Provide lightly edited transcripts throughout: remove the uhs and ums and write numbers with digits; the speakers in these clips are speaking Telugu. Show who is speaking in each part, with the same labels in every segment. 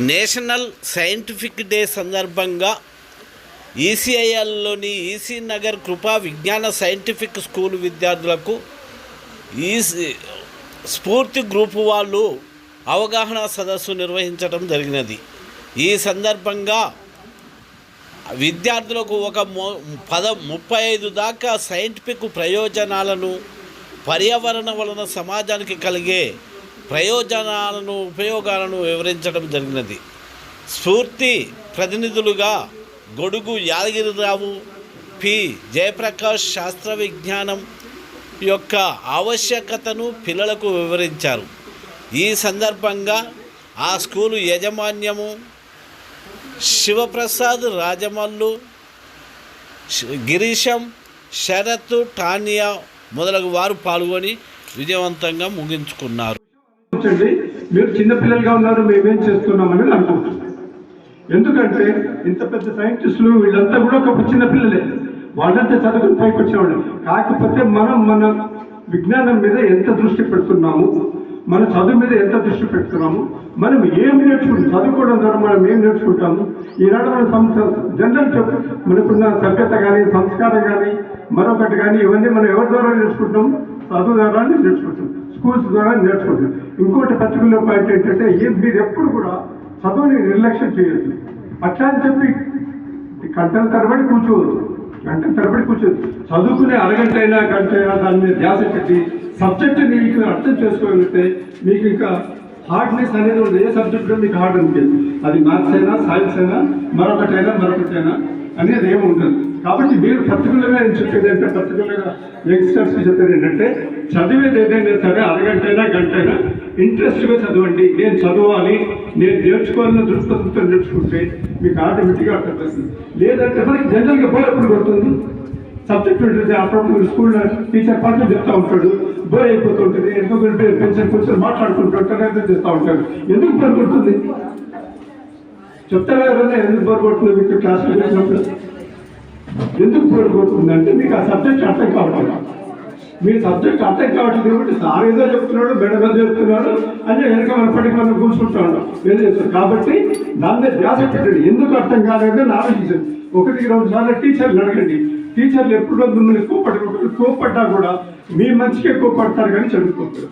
Speaker 1: నేషనల్ సైంటిఫిక్ డే సందర్భంగా ఈసీఐఎల్లోని ఈసీ నగర్ కృపా విజ్ఞాన సైంటిఫిక్ స్కూల్ విద్యార్థులకు స్ఫూర్తి గ్రూపు వాళ్ళు అవగాహన సదస్సు నిర్వహించడం జరిగినది. ఈ సందర్భంగా విద్యార్థులకు ఒక 35 దాకా సైంటిఫిక్ ప్రయోజనాలను, పర్యావరణ వలన సమాజానికి కలిగే ప్రయోజనాలను, ఉపయోగాలను వివరించడం జరిగినది. స్ఫూర్తి ప్రతినిధులుగా గొడుగు యాదగిరిరావు, పి జయప్రకాష్ శాస్త్ర విజ్ఞానం యొక్క ఆవశ్యకతను పిల్లలకు వివరించారు. ఈ సందర్భంగా ఆ స్కూలు యాజమాన్యము శివప్రసాద్, రాజమల్లు, గిరీశం, శరత్, టానియా మొదలగు వారు పాల్గొని విజయవంతంగా ముగించుకున్నారు.
Speaker 2: మీరు చిన్నపిల్లలుగా ఉన్నారు, మేమేం చేస్తున్నామని అనుకుంటున్నాం. ఎందుకంటే ఇంత పెద్ద సైంటిస్టులు వీళ్ళంతా కూడా ఒక చిన్నపిల్లలే, వాళ్ళంతా చదువుకుని పైకి వచ్చేవాళ్ళు. కాకపోతే మనం మన విజ్ఞానం మీద ఎంత దృష్టి పెడుతున్నాము, మన చదువు మీద ఎంత దృష్టి పెడుతున్నాము, మనం ఏమి నేర్చుకుంటాం, చదువుకోవడం ద్వారా మనం ఏం నేర్చుకుంటాము. ఈనాడు మన జనరల్ మనకున్న సభ్యత కానీ, సంస్కారం కానీ, మరొకటి కానీ, ఇవన్నీ మనం ఎవరి ద్వారా నేర్చుకుంటాం? చదువు ద్వారా నేర్చుకుంటాం, స్కూల్స్ ద్వారా నేర్చుకుంటాం. ఇంకోటి పర్టికులర్ పాయింట్ ఏంటంటే, మీరు ఎప్పుడు కూడా చదువుని నిర్లక్ష్యం చేయొద్దు. అట్లా అని చెప్పి గంటల తరబడి కూర్చోవద్దు, చదువుకునే అరగంట అయినా, గంట అయినా దాని మీద ధ్యాస పెట్టి సబ్జెక్ట్ మీకు అర్థం చేసుకోగలిగితే మీకు ఇంకా హార్డ్నెస్ అనేది ఉంది. ఏ సబ్జెక్ట్ మీకు హార్డ్ అనిపించదు, అది మ్యాథ్స్ అయినా, సైన్స్ అయినా, మరొకటైనా అనేది ఏమి ఉండదు. కాబట్టి మీరు పర్టికులర్గా నేను చెప్పేది ఏంటంటే, పర్టికులర్గా యంగ్స్టర్స్కి చెప్పేది ఏంటంటే, చదివేది ఏదైనా సరే అరగంట అయినా, గంట అయినా ఇంట్రెస్ట్గా చదవండి. నేను చదవాలి, నేను నేర్చుకోవాలన్న దృక్పథంతో నేర్చుకుంటే మీకు ఆటోమేటిక్గా అర్థమవుతుంది. లేదంటే మనకి జనరల్గా బోర్ ఎప్పుడు కొడుతుంది, సబ్జెక్ట్ ఉంటుంది. అప్పుడప్పుడు స్కూల్లో టీచర్ పాటలు చెప్తూ ఉంటాడు, బోర్ అయిపోతుంటుంది. ఎందుకంటే కొంచెం మాట్లాడుకుంటుంటారు, చేస్తూ ఉంటాడు. ఎందుకు బోర్ కొడుతుంది చెప్తారా? ఎందుకు బోర్ కొడుతుంది మీకు క్లాస్లో చేసినప్పుడు? ఎందుకు బోర్ కొడుతుంది అంటే మీకు ఆ సబ్జెక్ట్ అర్థం కావట్లేదు. మీ సబ్జెక్ట్ అర్థం కావట్లేదు కాబట్టి సార్ ఏదో చెప్తున్నాడు, బెడగా చెప్తున్నాడు అని వెనక మనపటికి మనం కూర్చుంటా ఉన్నాం, ఏం చేస్తాం. కాబట్టి దాని మీద ధ్యాస పెట్టండి. ఎందుకు అర్థం కాలేదని ఆలోచించండి. 1-2 సార్లు టీచర్లు అడగండి. టీచర్లు ఎప్పుడు మిమ్మల్ని కోపడ్డా కూడా మీ మంచికే కోపడతారు కానీ చదువుకోతారు.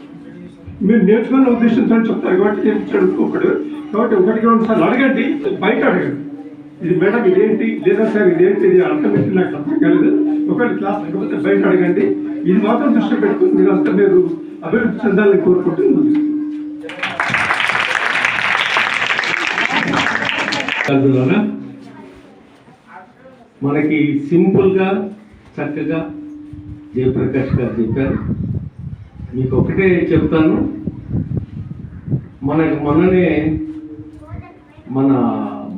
Speaker 2: మీరు నేర్చుకున్న ఉద్దేశంతో చెప్తారు కాబట్టి చదువుకోపడరు. కాబట్టి 1-2 సార్లు అడగండి, బయట అడగండి. ఇది మేడం ఇదేంటి, లేదా సార్ ఇదేంటి, ఇది అర్థమైతే నాకు అర్థం కాలేదు. ఒకవేళ క్లాస్ లేకపోతే బయట అడగండి. ఇది మాత్రం దృష్టి పెట్టుకుని మీరంతా మీరు అభివృద్ధి చెందాలని కోరుకుంటున్నాను.
Speaker 3: మనకి సింపుల్గా చక్కగా జయప్రకాష్ గారు చెప్పారు. మీకు ఒకటే చెప్తాను, మొన్ననే మన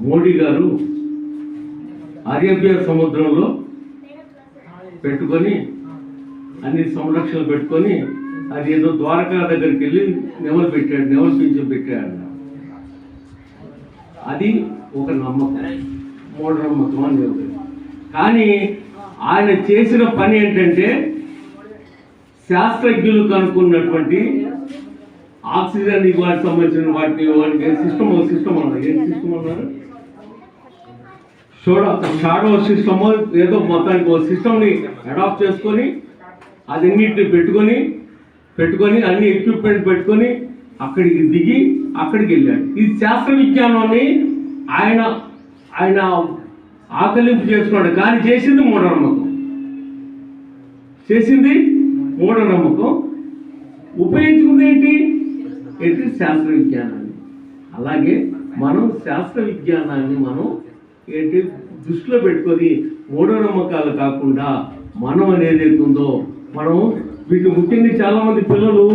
Speaker 3: మోడీ గారు అరేబియా సముద్రంలో పెట్టుకొని అన్ని సంరక్షణలు పెట్టుకొని అది ఏదో ద్వారకా దగ్గరికి వెళ్ళి నెమలు పింఛం పెట్టాడు. అది ఒక నమ్మకం, మూఢనమ్మకం అని చెప్తారు. కానీ ఆయన చేసిన పని ఏంటంటే, శాస్త్రజ్ఞులు కనుక్కున్నటువంటి ఆక్సిజన్ వాటికి సంబంధించిన వాటికి సిస్టమ్ అన్నారు. ఏం సిస్టమ్ అన్నారు? షాడో సిస్టమ్ ఏదో మొత్తానికి ఒక సిస్టమ్ని అడాప్ట్ చేసుకొని అదన్నిటిని పెట్టుకొని అన్ని ఎక్విప్మెంట్ పెట్టుకొని అక్కడికి దిగి అక్కడికి వెళ్ళాడు. ఈ శాస్త్ర విజ్ఞానాన్ని ఆయన ఆకలింపు చేసుకున్నాడు. కానీ చేసింది మూఢనమ్మకం. ఉపయోగించుకుంది ఏంటి? శాస్త్ర విజ్ఞానాన్ని. అలాగే మనం శాస్త్ర విజ్ఞానాన్ని దృష్టిలో పెట్టుకొని మూఢనమ్మకాలు కాకుండా మనం అనేది ఉందో మనం వీటి ముఖ్యంగా చాలామంది పిల్లలు,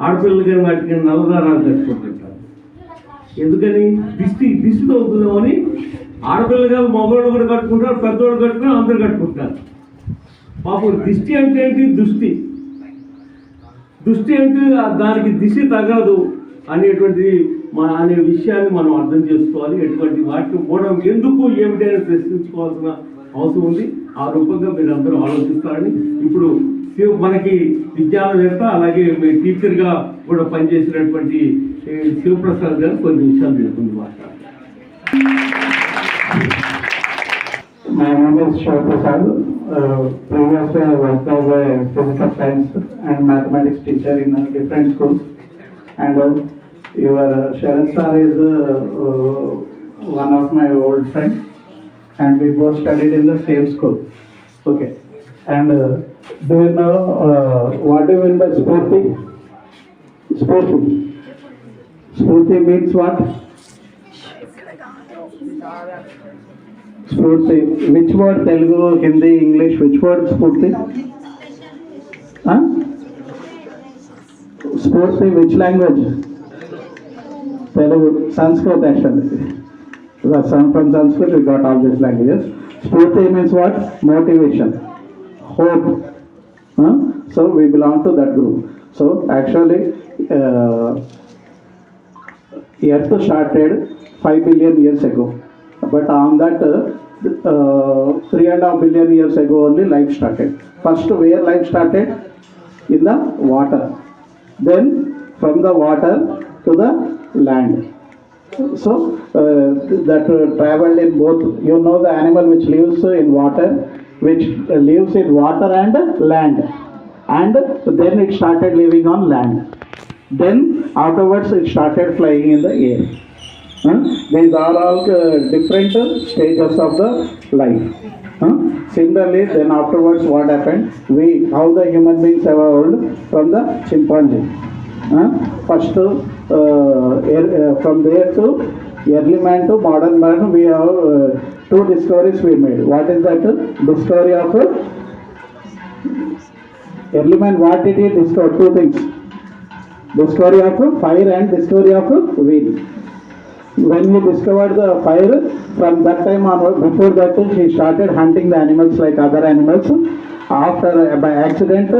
Speaker 3: ఆడపిల్లలు కానీ వాటికి నల్లదారాలు కట్టుకుంటుంటారు. ఎందుకని? దిష్టి అవుతుందేమని. ఆడపిల్లలు కాదు, మగవాళ్ళు కూడా కట్టుకుంటారు, పెద్దవాళ్ళు కట్టుకున్నారు, అందరూ కట్టుకుంటారు. పాపం దిష్టి అంటే ఏంటి? దృష్టి అంటే దానికి దిష్టి తగలదు అనే విషయాన్ని మనం అర్థం చేసుకోవాలి. ఎటువంటి వాటిని కూడా ఎందుకు ఏమిటైనా ప్రశ్నించుకోవాల్సిన అవసరం ఉంది. ఆ రూపంగా మీరు అందరూ ఆలోచిస్తారని ఇప్పుడు మనకి విద్యావేత్త అలాగే మీ టీచర్గా కూడా పనిచేసినటువంటి శివప్రసాద్ గారు కొన్ని విషయాలు తెలుసుకుంది మాట్లాడారు.
Speaker 4: My name is Shiv Prasad. Previously, I worked as a physical science and mathematics teacher in different schools. And your Sharan sir is one of my old friends, and we both studied in the same school. Okay. And do you know what do you mean by Spurti? Spurti. Spurti means what? Spurti. Which word? Telugu, Hindi, English. Which word? Spurti. Huh? Spurti. Which language? Telugu. Sanskrit actually. From Sanskrit we got all these languages. Spurti means what? Motivation, hope. Huh? So we belong to that group. So actually, Earth started 5 billion years ago. But on that 3.5 billion years ago only life started. First where life started? In the water. Then from the water to the land. So that traveled in both. You know the animal which lives in water, which lives in water and land. And then it started living on land. Then afterwards it started flying in the air. These are all different stages of the life. Similarly, then afterwards what happened? How the human beings evolved from the chimpanzee. First, from there to early man to modern man, we have two discoveries we made. What is that? Discovery of early man. What did he discover? Two things. Discovery of fire and discovery of wheel. When he discovered the fire, from that time onward, before that he started hunting the animals like other animals. After by accident